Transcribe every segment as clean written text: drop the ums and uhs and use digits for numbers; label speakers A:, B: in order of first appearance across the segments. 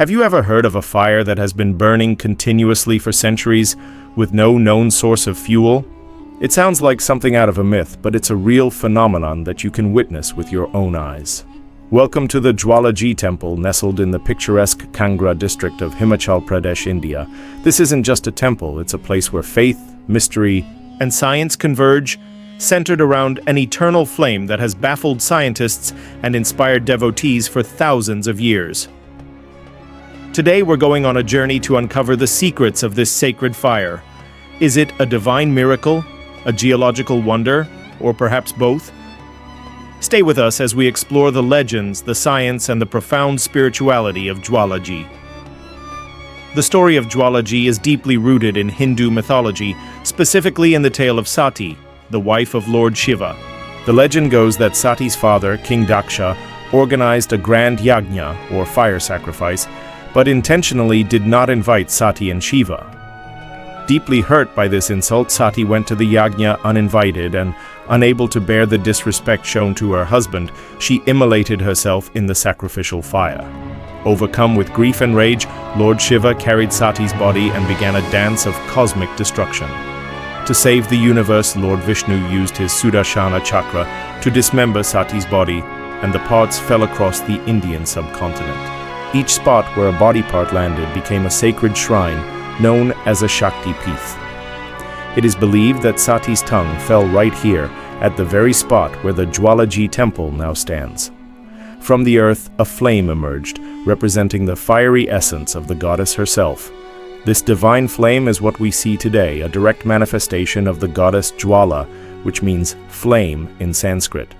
A: Have you ever heard of a fire that has been burning continuously for centuries with no known source of fuel? It sounds like something out of a myth, but it's a real phenomenon that you can witness with your own eyes. Welcome to the Jwala Ji Temple, nestled in the picturesque Kangra district of Himachal Pradesh, India. This isn't just a temple, it's a place where faith, mystery, and science converge, centered around an eternal flame that has baffled scientists and inspired devotees for thousands of years. Today we're going on a journey to uncover the secrets of this sacred fire. Is it a divine miracle, a geological wonder, or perhaps both? Stay with us as we explore the legends, the science, and the profound spirituality of Jwala Ji. The story of Jwala Ji is deeply rooted in Hindu mythology, specifically in the tale of Sati, the wife of Lord Shiva. The legend goes that Sati's father, King Daksha, organized a grand yajna, or fire sacrifice, but intentionally did not invite Sati and Shiva. Deeply hurt by this insult, Sati went to the yajna uninvited, and unable to bear the disrespect shown to her husband, she immolated herself in the sacrificial fire. Overcome with grief and rage, Lord Shiva carried Sati's body and began a dance of cosmic destruction. To save the universe, Lord Vishnu used his Sudarshana chakra to dismember Sati's body, and the parts fell across the Indian subcontinent. Each spot where a body part landed became a sacred shrine, known as a Shakti Peeth. It is believed that Sati's tongue fell right here, at the very spot where the Jwala Ji Temple now stands. From the earth, a flame emerged, representing the fiery essence of the goddess herself. This divine flame is what we see today, a direct manifestation of the goddess Jwala, which means flame in Sanskrit.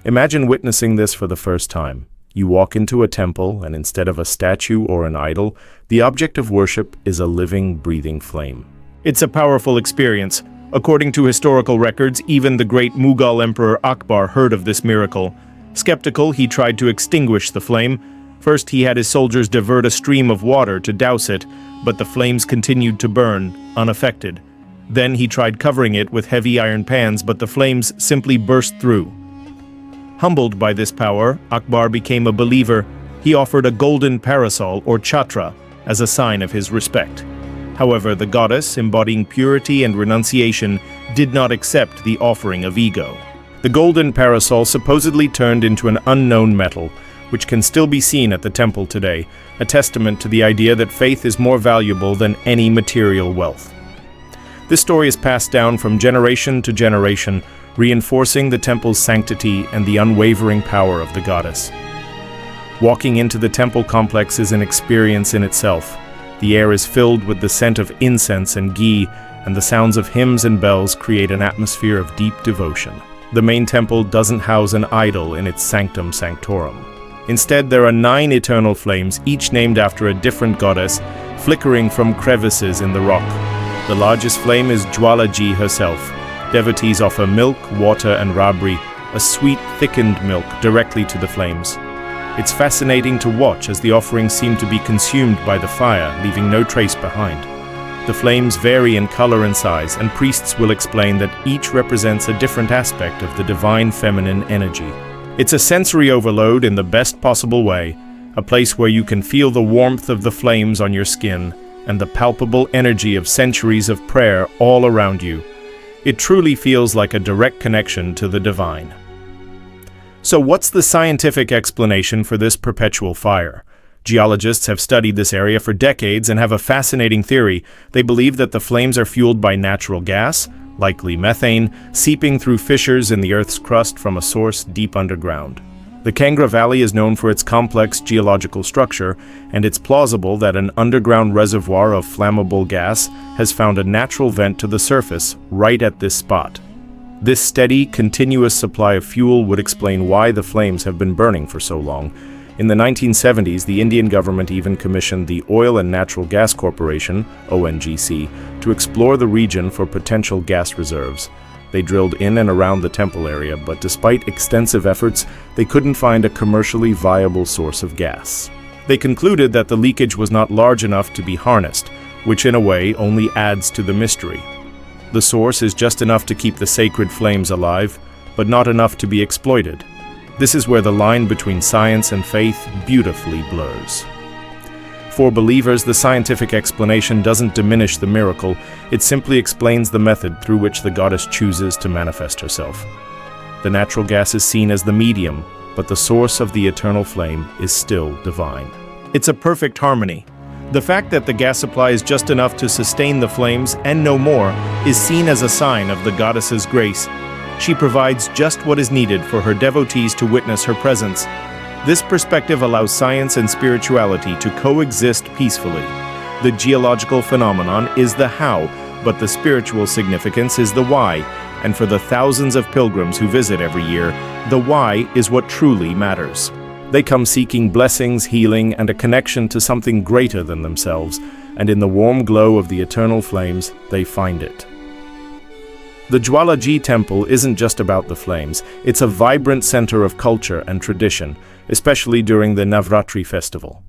A: Imagine witnessing this for the first time. You walk into a temple, and instead of a statue or an idol, the object of worship is a living, breathing flame. It's a powerful experience. According to historical records, even the great Mughal Emperor Akbar heard of this miracle. Skeptical, he tried to extinguish the flame. First, he had his soldiers divert a stream of water to douse it, but the flames continued to burn, unaffected. Then he tried covering it with heavy iron pans, but the flames simply burst through. Humbled by this power, Akbar became a believer. He offered a golden parasol or chhatra as a sign of his respect. However, the goddess, embodying purity and renunciation, did not accept the offering of ego. The golden parasol supposedly turned into an unknown metal, which can still be seen at the temple today, a testament to the idea that faith is more valuable than any material wealth. This story is passed down from generation to generation, reinforcing the temple's sanctity and the unwavering power of the goddess. Walking into the temple complex is an experience in itself. The air is filled with the scent of incense and ghee, and the sounds of hymns and bells create an atmosphere of deep devotion. The main temple doesn't house an idol in its sanctum sanctorum. Instead, there are 9 eternal flames, each named after a different goddess, flickering from crevices in the rock. The largest flame is Jwala Ji herself. Devotees offer milk, water, and rabri, a sweet, thickened milk, directly to the flames. It's fascinating to watch as the offerings seem to be consumed by the fire, leaving no trace behind. The flames vary in color and size, and priests will explain that each represents a different aspect of the divine feminine energy. It's a sensory overload in the best possible way, a place where you can feel the warmth of the flames on your skin and the palpable energy of centuries of prayer all around you. It truly feels like a direct connection to the divine. So what's the scientific explanation for this perpetual fire? Geologists have studied this area for decades and have a fascinating theory. They believe that the flames are fueled by natural gas, likely methane, seeping through fissures in the Earth's crust from a source deep underground. The Kangra Valley is known for its complex geological structure, and it's plausible that an underground reservoir of flammable gas has found a natural vent to the surface right at this spot. This steady, continuous supply of fuel would explain why the flames have been burning for so long. In the 1970s, the Indian government even commissioned the Oil and Natural Gas Corporation, ONGC, to explore the region for potential gas reserves. They drilled in and around the temple area, but despite extensive efforts, they couldn't find a commercially viable source of gas. They concluded that the leakage was not large enough to be harnessed, which in a way only adds to the mystery. The source is just enough to keep the sacred flames alive, but not enough to be exploited. This is where the line between science and faith beautifully blurs. For believers, the scientific explanation doesn't diminish the miracle, it simply explains the method through which the goddess chooses to manifest herself. The natural gas is seen as the medium, but the source of the eternal flame is still divine. It's a perfect harmony. The fact that the gas supply is just enough to sustain the flames and no more is seen as a sign of the goddess's grace. She provides just what is needed for her devotees to witness her presence. This perspective allows science and spirituality to coexist peacefully. The geological phenomenon is the how, but the spiritual significance is the why, and for the thousands of pilgrims who visit every year, the why is what truly matters. They come seeking blessings, healing, and a connection to something greater than themselves, and in the warm glow of the eternal flames, they find it. The Jwala Ji Temple isn't just about the flames, it's a vibrant center of culture and tradition, especially during the Navratri festival.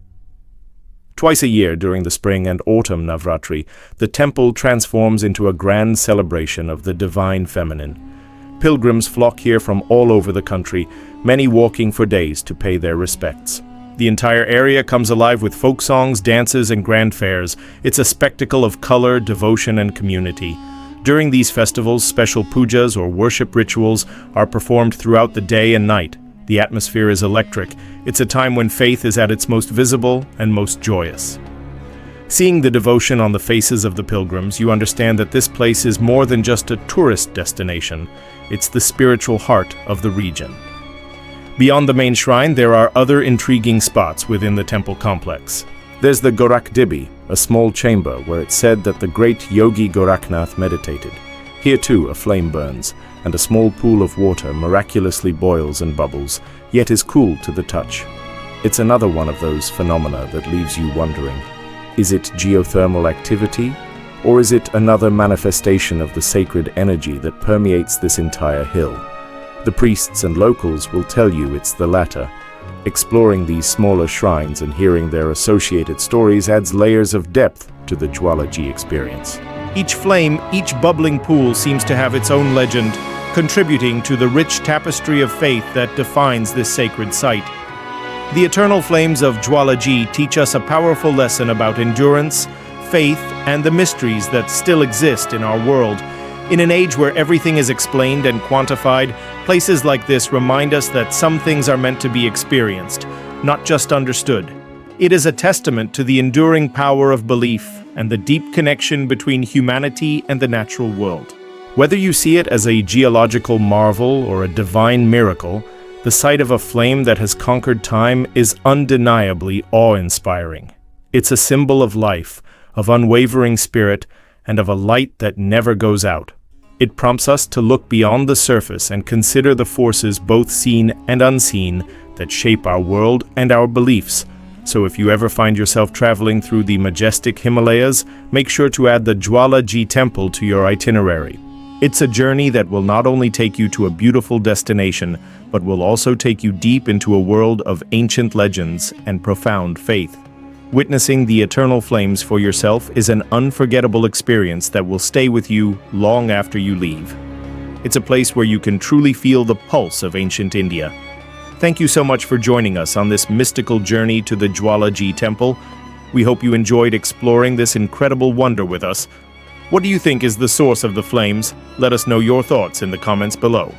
A: Twice a year during the spring and autumn Navratri, the temple transforms into a grand celebration of the divine feminine. Pilgrims flock here from all over the country, many walking for days to pay their respects. The entire area comes alive with folk songs, dances, and grand fairs. It's a spectacle of color, devotion, and community. During these festivals, special pujas or worship rituals are performed throughout the day and night. The atmosphere is electric. It's a time when faith is at its most visible and most joyous. Seeing the devotion on the faces of the pilgrims, you understand that this place is more than just a tourist destination. It's the spiritual heart of the region. Beyond the main shrine, there are other intriguing spots within the temple complex. There's the Gorakh Dibi, a small chamber where it's said that the great yogi Gorakhnath meditated. Here too a flame burns, and a small pool of water miraculously boils and bubbles, yet is cool to the touch. It's another one of those phenomena that leaves you wondering. Is it geothermal activity? Or is it another manifestation of the sacred energy that permeates this entire hill? The priests and locals will tell you it's the latter. Exploring these smaller shrines and hearing their associated stories adds layers of depth to the Jwala Ji experience. Each flame, each bubbling pool seems to have its own legend, contributing to the rich tapestry of faith that defines this sacred site. The eternal flames of Jwala Ji teach us a powerful lesson about endurance, faith, and the mysteries that still exist in our world. In an age where everything is explained and quantified, places like this remind us that some things are meant to be experienced, not just understood. It is a testament to the enduring power of belief and the deep connection between humanity and the natural world. Whether you see it as a geological marvel or a divine miracle, the sight of a flame that has conquered time is undeniably awe-inspiring. It's a symbol of life, of unwavering spirit, and of a light that never goes out. It prompts us to look beyond the surface and consider the forces both seen and unseen that shape our world and our beliefs. So if you ever find yourself traveling through the majestic Himalayas, make sure to add the Jwala Ji Temple to your itinerary. It's a journey that will not only take you to a beautiful destination, but will also take you deep into a world of ancient legends and profound faith. Witnessing the eternal flames for yourself is an unforgettable experience that will stay with you long after you leave. It's a place where you can truly feel the pulse of ancient India. Thank you so much for joining us on this mystical journey to the Jwala Ji Temple. We hope you enjoyed exploring this incredible wonder with us. What do you think is the source of the flames? Let us know your thoughts in the comments below.